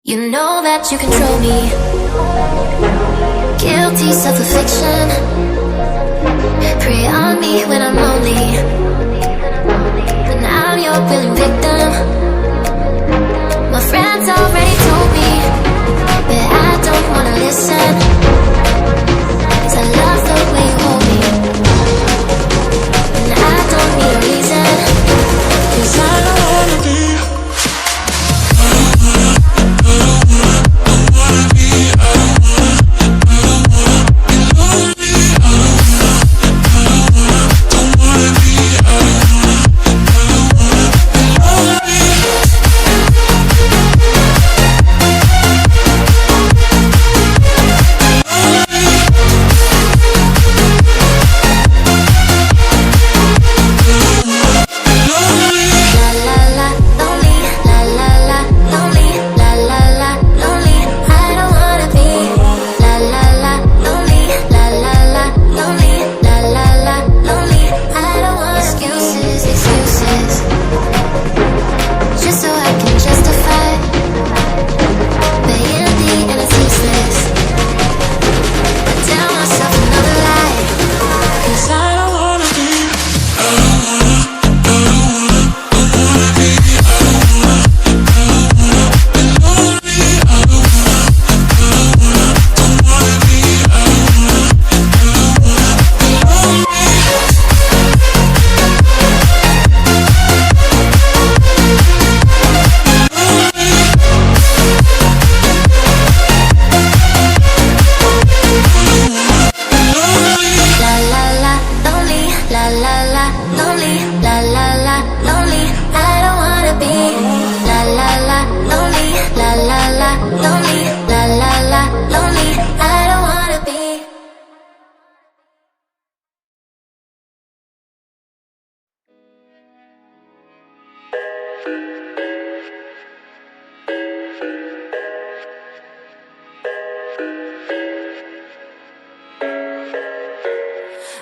You know that you control me. Guilty self-affliction. Prey on me when I'm lonely, but now I'm your willing victim. My friends already told me, but I don't wanna listen, 'cause I love the way you hold me, and I don't need a reason, 'cause I don't wanna be.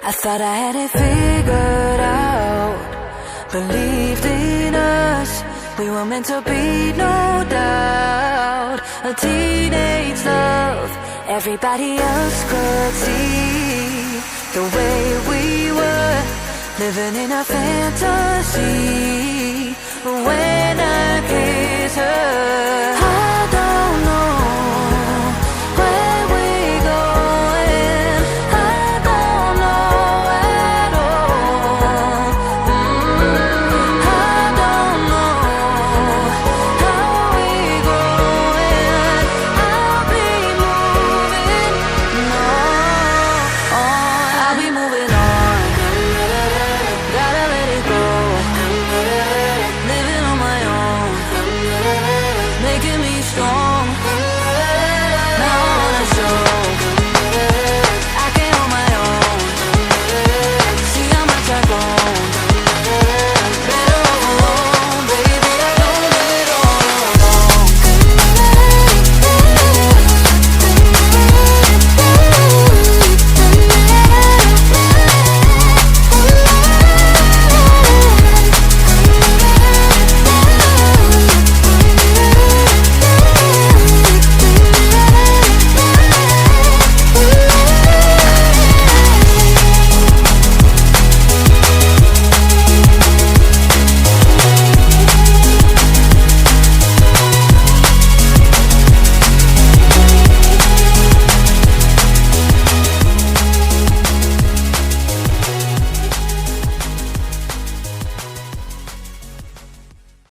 I thought I had it figured out, believed in us, we were meant to be, no doubt. A teenage love, everybody else could see the way we were, living in a fantasy. But when I kiss her, I don't know where we're going, I don't know at all. I don't know how we're going, I'll be moving on, I'll be moving on. Gotta let it go, living on my own, making me strong.